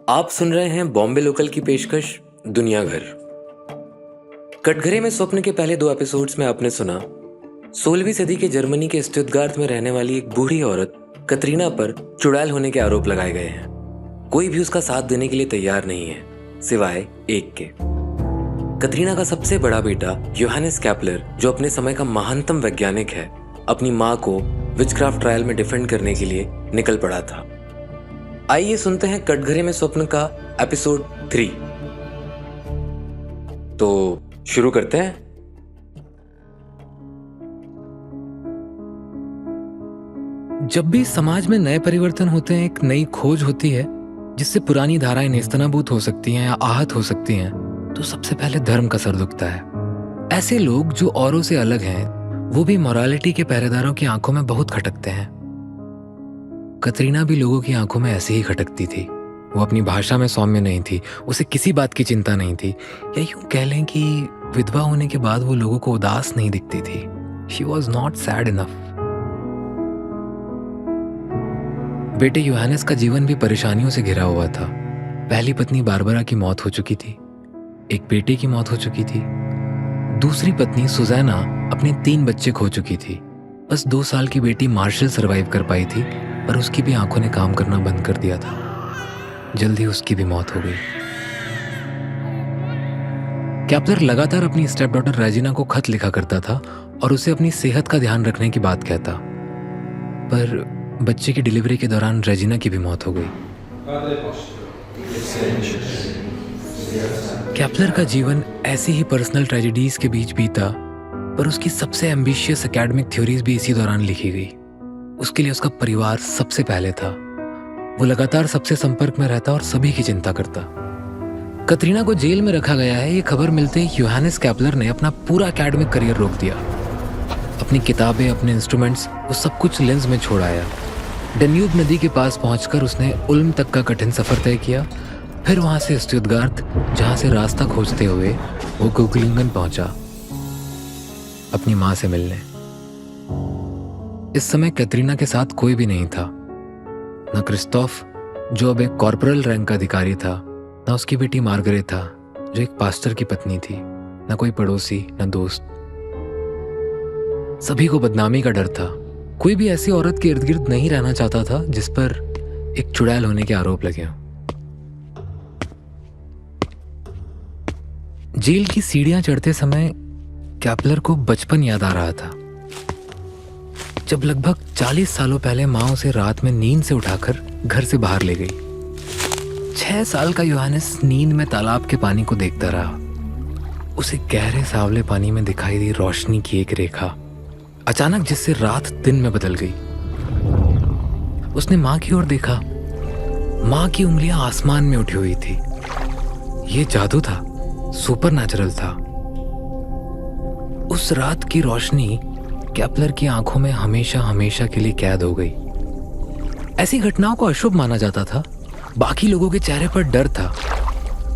आप सुन रहे हैं बॉम्बे लोकल की पेशकश दुनिया घर। कटघरे में स्वप्न के पहले 2 एपिसोड्स में आपने सुना 16वीं सदी के जर्मनी के स्टुटगार्ट में रहने वाली एक बूढ़ी औरत कतरीना पर चुड़ैल होने के आरोप लगाए गए हैं। कोई भी उसका साथ देने के लिए तैयार नहीं है सिवाय एक के। कतरीना का सबसे बड़ा बेटा योहानेस कैप्लर, जो अपने समय का महानतम वैज्ञानिक है, अपनी मां को विचक्राफ्ट ट्रायल में डिफेंड करने के लिए निकल पड़ा था। आइए सुनते हैं कटघरे में स्वप्न का एपिसोड 3। तो शुरू करते हैं। जब भी समाज में नए परिवर्तन होते हैं, एक नई खोज होती है जिससे पुरानी धाराएं नेस्तनाबूद हो सकती हैं या आहत हो सकती हैं, तो सबसे पहले धर्म का सर दुखता है। ऐसे लोग जो औरों से अलग हैं, वो भी मोरालिटी के पहरेदारों की आंखों में बहुत खटकते हैं। कतरीना भी लोगों की आंखों में ऐसे ही खटकती थी। वो अपनी भाषा में सौम्य नहीं थी, उसे किसी बात की चिंता नहीं थी, या यूं कह लें कि विधवा होने के बाद वो लोगों को उदास नहीं दिखती थी। She was not sad enough. बेटे योहानेस का जीवन भी परेशानियों से घिरा हुआ था। पहली पत्नी बारबरा की मौत हो चुकी थी, एक बेटे की मौत हो चुकी थी, दूसरी पत्नी सुजैना अपने 3 बच्चे खो चुकी थी। बस 2 साल की बेटी मार्शल सरवाइव कर पाई थी, पर उसकी भी आंखों ने काम करना बंद कर दिया था। जल्दी उसकी भी मौत हो गई। कैप्लर लगातार अपनी स्टेप डॉटर रेजिना को खत लिखा करता था और उसे अपनी सेहत का ध्यान रखने की बात कहता, पर बच्चे की डिलीवरी के दौरान रेजिना की भी मौत हो गई। कैप्लर का जीवन ऐसी ही पर्सनल ट्रेजेडीज के बीच बीता, पर उसकी सबसे एम्बिशियस एकेडमिक थ्योरीज भी इसी दौरान लिखी गई। उसके लिए उसका परिवार सबसे पहले था। वो लगातार सबसे संपर्क में रहता और सभी की चिंता करता। कतरीना को जेल में रखा गया है, ये खबर मिलते ही योहानेस कैप्लर ने अपना पूरा एकेडमिक करियर रोक दिया। अपनी किताबें, अपने इंस्ट्रूमेंट्स, वो सब कुछ लेंस में छोड़ आया। डेन्यूब नदी के पास पहुंचकर उसने उल्म तक का कठिन सफर तय किया। फिर वहां से स्टुटगार्ट, जहां से रास्ता खोजते हुए वो गुगलिंगन पहुंचा अपनी मां से मिलने। इस समय कतरीना के साथ कोई भी नहीं था, न क्रिस्टोफ, जो अब एक कॉर्पोरल रैंक का अधिकारी था, न उसकी बेटी मार्गरेटा, जो एक पास्टर की पत्नी थी, न कोई पड़ोसी, न दोस्त। सभी को बदनामी का डर था। कोई भी ऐसी औरत के इर्द गिर्द नहीं रहना चाहता था जिस पर एक चुड़ैल होने के आरोप लगे हों। जेल की सीढ़ियां चढ़ते समय कैप्लर को बचपन याद आ रहा था, जब लगभग 40 सालों पहले मां उसे रात में नींद से उठाकर घर से बाहर ले गई। 6 साल का योहानेस नींद में तालाब के पानी को देखता रहा। उसे गहरे सांवले पानी में दिखाई दी रोशनी की एक रेखा, अचानक जिससे रात दिन में बदल गई। उसने मां की ओर देखा। मां की उंगलियां आसमान में उठी हुई थी। यह जादू था, सुपरनैचुरल था। उस रात की रोशनी कैप्लर की आंखों में हमेशा हमेशा के लिए कैद हो गई। ऐसी घटनाओं को अशुभ माना जाता था। बाकी लोगों के चेहरे पर डर था,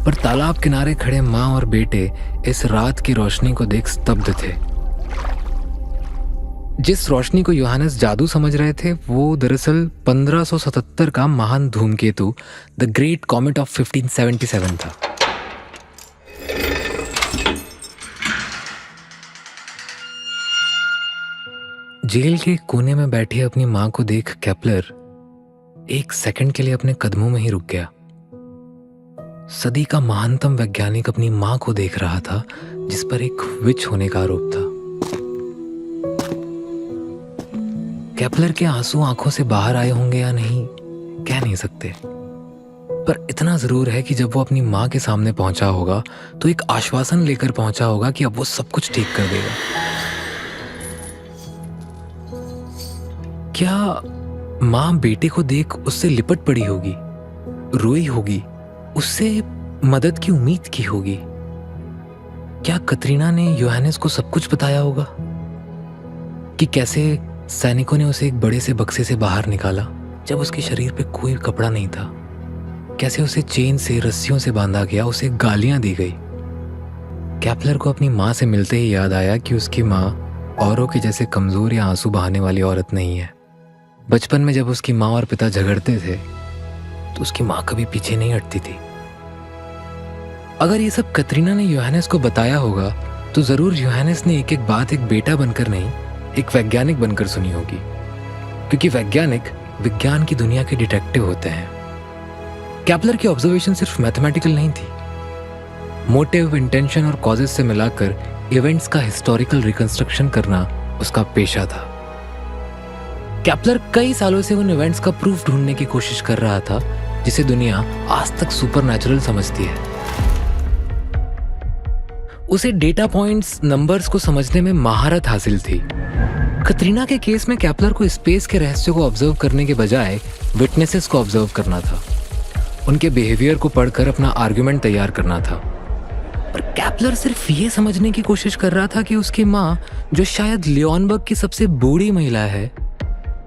पर तालाब किनारे खड़े मां और बेटे इस रात की रोशनी को देख स्तब्ध थे। जिस रोशनी को योहानेस जादू समझ रहे थे, वो दरअसल 1577 का महान धूमकेतु द ग्रेट कॉमेट ऑफ 1577 था। जेल के कोने में बैठी अपनी मां को देख कैप्लर एक सेकंड के लिए अपने कदमों में ही रुक गया। सदी का महानतम वैज्ञानिक अपनी मां को देख रहा था, जिस पर एक विच होने का आरोप था। कैप्लर के आंसू आंखों से बाहर आए होंगे या नहीं, कह नहीं सकते, पर इतना जरूर है कि जब वो अपनी मां के सामने पहुंचा होगा तो एक आश्वासन लेकर पहुंचा होगा कि अब वो सब कुछ ठीक कर देगा। क्या मां बेटे को देख उससे लिपट पड़ी होगी, रोई होगी, उससे मदद की उम्मीद की होगी? क्या कतरीना ने योहानेस को सब कुछ बताया होगा कि कैसे सैनिकों ने उसे एक बड़े से बक्से से बाहर निकाला जब उसके शरीर पे कोई कपड़ा नहीं था, कैसे उसे चेन से, रस्सियों से बांधा गया, उसे गालियां दी गई? कैप्लर को अपनी मां से मिलते ही याद आया कि उसकी मां औरों के जैसे कमजोर या आंसू बहाने वाली औरत नहीं है। बचपन में जब उसकी माँ और पिता झगड़ते थे तो उसकी माँ कभी पीछे नहीं हटती थी। अगर ये सब कतरीना ने योहानेस को बताया होगा तो जरूर योहानेस ने एक एक बात एक बेटा बनकर नहीं, एक वैज्ञानिक बनकर सुनी होगी, क्योंकि वैज्ञानिक विज्ञान की दुनिया के डिटेक्टिव होते हैं। केपलर की ऑब्जर्वेशन सिर्फ मैथमेटिकल नहीं थी, मोटिव, इंटेंशन और कॉजेस से मिलाकर इवेंट्स का हिस्टोरिकल रिकंस्ट्रक्शन करना उसका पेशा था। केपलर कई सालों से उन इवेंट्स का प्रूफ ढूंढने की कोशिश कर रहा था जिसे दुनिया आज तक सुपरनैचुरल समझती है। उसे डेटा पॉइंट्स, नंबर्स को समझने में महारत हासिल थी। कतरीना के केस में केपलर को स्पेस के रहस्य को ऑब्जर्व करने के बजाय विटनेसेस को ऑब्जर्व करना था, उनके बिहेवियर को पढ़कर अपना आर्गुमेंट तैयार करना था। और केपलर सिर्फ ये समझने की कोशिश कर रहा था कि उसकी माँ, जो शायद लियोनबर्ग की सबसे बूढ़ी महिला है,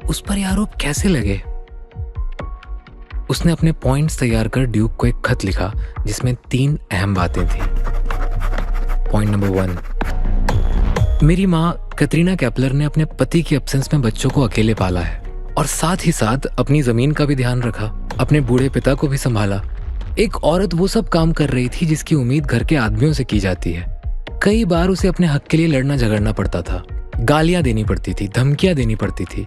उस पर यह आरोप कैसे लगे। उसने अपने पॉइंट्स तैयार कर ड्यूक को एक खत लिखा जिसमें 3 अहम बातें थी। पॉइंट नंबर 1, मेरी माँ कतरीना केपलर ने अपने पति की एब्सेंस में बच्चों को अकेले पाला है और साथ ही साथ अपनी जमीन का भी ध्यान रखा, अपने बूढ़े पिता को भी संभाला। एक औरत वो सब काम कर रही थी जिसकी उम्मीद घर के आदमियों से की जाती है। कई बार उसे अपने हक के लिए लड़ना झगड़ना पड़ता था, गालियां देनी पड़ती थी, धमकियां देनी पड़ती थी।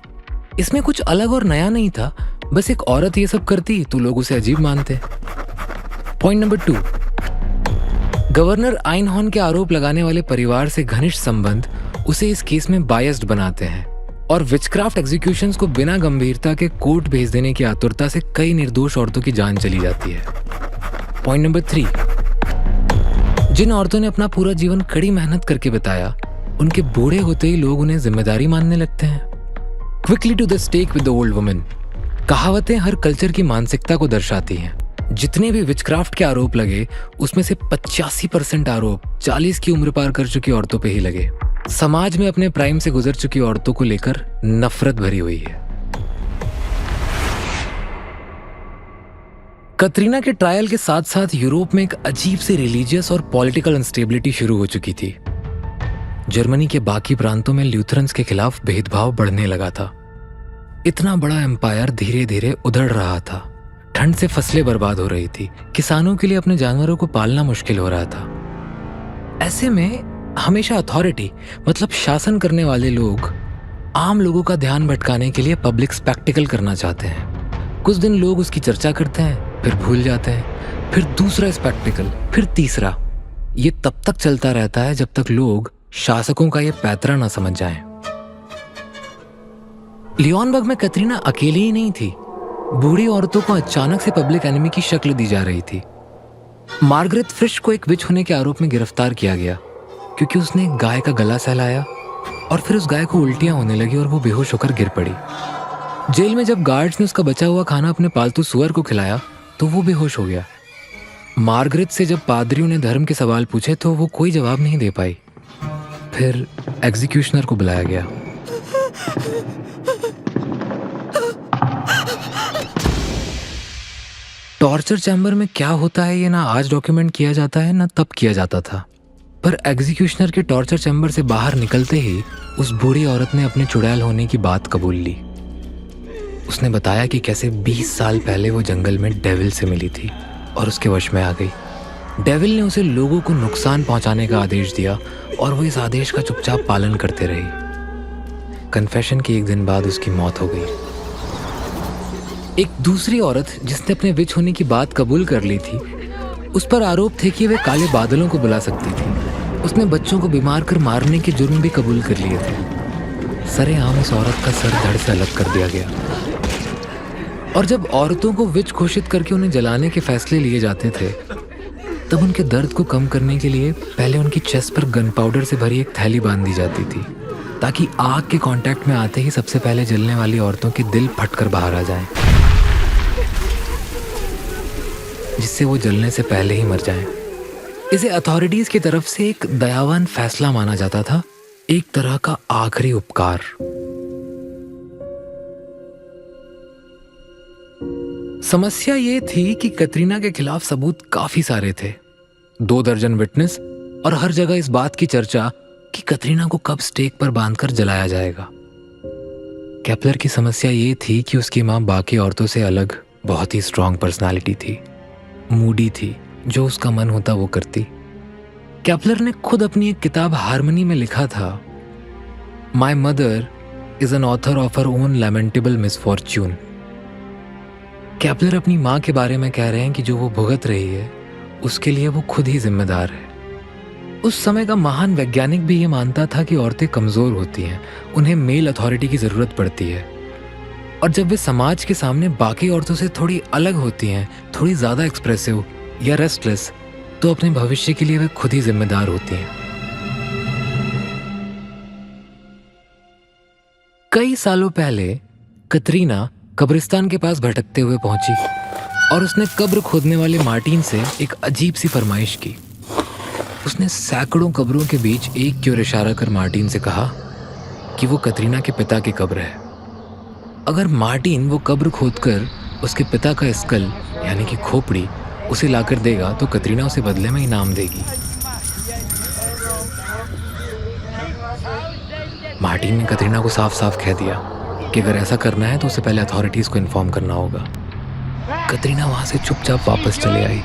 इसमें कुछ अलग और नया नहीं था, बस एक औरत ये सब करती तो लोग उसे अजीब मानते। पॉइंट नंबर 2, गवर्नर आइनहॉर्न के आरोप लगाने वाले परिवार से घनिष्ठ संबंध उसे इस केस में बायस्ड बनाते हैं और विचक्राफ्ट एग्जीक्यूशंस को बिना गंभीरता के कोर्ट भेज देने की आतुरता से कई निर्दोष औरतों की जान चली जाती है। पॉइंट नंबर 3, जिन औरतों ने अपना पूरा जीवन कड़ी मेहनत करके बिताया, उनके बूढ़े होते ही लोग उन्हें जिम्मेदारी मानने लगते हैं। Quickly to the stake with the old women. कहावतें हर कल्चर की मानसिकता को दर्शाती हैं। जितने भी विचक्राफ्ट के आरोप लगे उसमें से 85% आरोप 40 की उम्र पार कर चुकी औरतों पे ही लगे। समाज में अपने प्राइम से गुजर चुकी औरतों को लेकर नफरत भरी हुई है। कतरीना के ट्रायल के साथ साथ यूरोप में एक अजीब सी रिलीजियस और पॉलिटिकल अनस्टेबिलिटी शुरू हो चुकी थी। जर्मनी के बाकी प्रांतों में ल्यूथरन्स के खिलाफ भेदभाव बढ़ने लगा था। इतना बड़ा एम्पायर धीरे धीरे उधड़ रहा था। ठंड से फसलें बर्बाद हो रही थी, किसानों के लिए अपने जानवरों को पालना मुश्किल हो रहा था। ऐसे में हमेशा अथॉरिटी मतलब शासन करने वाले लोग आम लोगों का ध्यान भटकाने के लिए पब्लिक स्पेक्टिकल करना चाहते हैं। कुछ दिन लोग उसकी चर्चा करते हैं, फिर भूल जाते हैं, फिर दूसरा स्पेक्टिकल, फिर तीसरा। ये तब तक चलता रहता है जब तक लोग शासकों का ये पैतरा ना समझ जाएं। लियोनबर्ग में कतरीना अकेली ही नहीं थी। बूढ़ी औरतों को अचानक से पब्लिक एनिमी की शक्ल दी जा रही थी। मार्गरेट फ्रिश को एक विच होने के आरोप में गिरफ्तार किया गया क्योंकि उसने एक गाय का गला सहलाया और फिर उस गाय को उल्टियां होने लगी और वो बेहोश होकर गिर पड़ी। जेल में जब गार्ड्स ने उसका बचा हुआ खाना अपने पालतू सुअर को खिलाया तो वो बेहोश हो गया। मार्गरेट से जब पादरियों ने धर्म के सवाल पूछे तो वो कोई जवाब नहीं दे पाई। फिर एग्जीक्यूशनर को बुलाया गया। टॉर्चर चैम्बर में क्या होता है ये ना आज डॉक्यूमेंट किया जाता है ना तब किया जाता था, पर एग्जीक्यूशनर के टॉर्चर चैम्बर से बाहर निकलते ही उस बूढ़ी औरत ने अपने चुड़ैल होने की बात कबूल ली। उसने बताया कि कैसे 20 साल पहले वो जंगल में डेविल से मिली थी और उसके वश में आ गई। डेविल ने उसे लोगों को नुकसान पहुंचाने का आदेश दिया और वो इस आदेश का चुपचाप पालन करते रही। कन्फेशन के एक दिन बाद उसकी मौत हो गई। एक दूसरी औरत जिसने अपने विच होने की बात कबूल कर ली थी, उस पर आरोप थे कि वे काले बादलों को बुला सकती थी। उसने बच्चों को बीमार कर मारने के जुर्म भी कबूल कर लिए थे। सरेआम उस औरत का सर धड़ से अलग कर दिया गया। और जब औरतों को विच घोषित करके उन्हें जलाने के फैसले लिए जाते थे तब उनके दर्द को कम करने के लिए पहले उनकी चेस्ट पर गन पाउडर से भरी एक थैली बांध दी जाती थी ताकि आग के कांटेक्ट में आते ही सबसे पहले जलने वाली औरतों के दिल फटकर बाहर आ जाएं, जिससे वो जलने से पहले ही मर जाएं। इसे अथॉरिटीज की तरफ से एक दयावान फैसला माना जाता था, एक तरह का आखिरी उपकार। समस्या ये थी कि कतरीना के खिलाफ सबूत काफी सारे थे, 2 दर्जन विटनेस और हर जगह इस बात की चर्चा कि कतरीना को कब स्टेक पर बांधकर जलाया जाएगा। केपलर की समस्या ये थी कि उसकी मां बाकी औरतों से अलग बहुत ही स्ट्रांग पर्सनालिटी थी, मूडी थी, जो उसका मन होता वो करती। केपलर ने खुद अपनी एक किताब हार्मनी में लिखा था, my mother is an author of her own lamentable misfortune. Kepler अपनी माँ के बारे में कह रहे हैं कि जो वो भुगत रही है उसके लिए वो खुद ही जिम्मेदार है। उस समय का महान वैज्ञानिक भी ये मानता था कि औरतें कमज़ोर होती हैं, उन्हें मेल अथॉरिटी की ज़रूरत पड़ती है, और जब वे समाज के सामने बाकी औरतों से थोड़ी अलग होती हैं, थोड़ी ज़्यादा एक्सप्रेसिव या रेस्टलेस, तो अपने भविष्य के लिए वे खुद ही जिम्मेदार होती हैं। कई सालों पहले कतरीना कब्रिस्तान के पास भटकते हुए पहुंची और उसने कब्र खोदने वाले मार्टिन से एक अजीब सी फरमाइश की। उसने सैकड़ों कब्रों के बीच एक की ओर इशारा कर मार्टिन से कहा कि वो कतरीना के पिता की कब्र है। अगर मार्टिन वो कब्र खोदकर उसके पिता का स्कल यानी कि खोपड़ी उसे लाकर देगा तो कतरीना उसे बदले में इनाम देगी। मार्टिन ने कतरीना को साफ साफ कह दिया कि अगर ऐसा करना है तो उसे पहले अथॉरिटीज़ को इन्फॉर्म करना होगा। कतरीना वहाँ से चुपचाप वापस चले आई,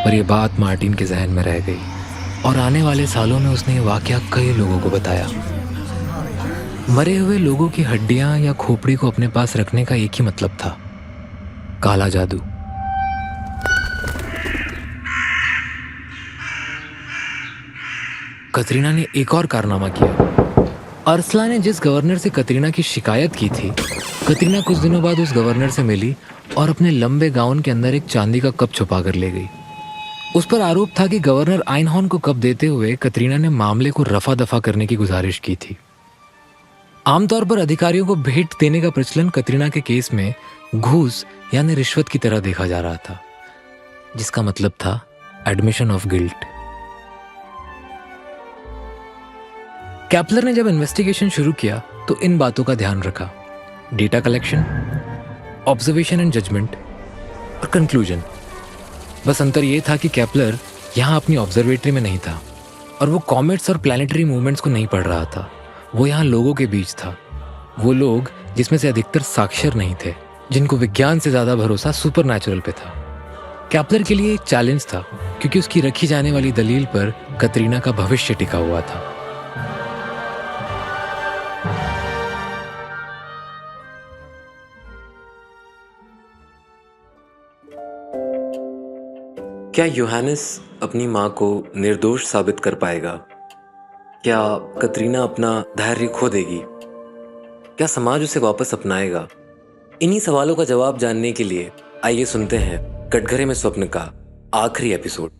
पर यह बात मार्टिन के जहन में रह गई और आने वाले सालों में उसने ये वाकया कई लोगों को बताया। मरे हुए लोगों की हड्डियां या खोपड़ी को अपने पास रखने का एक ही मतलब था, काला जादू। कतरीना ने एक और कारनामा किया। अर्सला ने जिस गवर्नर से कतरीना की शिकायत की थी, कतरीना कुछ दिनों बाद उस गवर्नर से मिली और अपने लंबे गाउन के अंदर एक चांदी का कप छुपा कर ले गई। उस पर आरोप था कि गवर्नर आइनहॉर्न को कप देते हुए कतरीना ने मामले को रफा दफा करने की गुजारिश की थी। आमतौर पर अधिकारियों को भेंट देने का प्रचलन कतरीना के केस में घूस यानी रिश्वत की तरह देखा जा रहा था, जिसका मतलब था एडमिशन ऑफ गिल्ट। केपलर ने जब इन्वेस्टिगेशन शुरू किया तो इन बातों का ध्यान रखा, data collection, observation and judgement और कंक्लूजन। बस अंतर यह था कि केपलर यहाँ अपनी ऑब्जर्वेटरी में नहीं था और वो कॉमेट्स और प्लैनेटरी मूवमेंट्स को नहीं पढ़ रहा था, वो यहाँ लोगों के बीच था। वो लोग जिसमें से अधिकतर साक्षर नहीं थे, जिनको विज्ञान से ज़्यादा भरोसा सुपरनैचुरल पे था। केपलर के लिए एक चैलेंज था क्योंकि उसकी रखी जाने वाली दलील पर कतरीना का भविष्य टिका हुआ था। क्या यूहानिस अपनी माँ को निर्दोष साबित कर पाएगा? क्या कतरीना अपना धैर्य खो देगी? क्या समाज उसे वापस अपनाएगा? इन्हीं सवालों का जवाब जानने के लिए आइए सुनते हैं कटघरे में स्वप्न का आखिरी एपिसोड।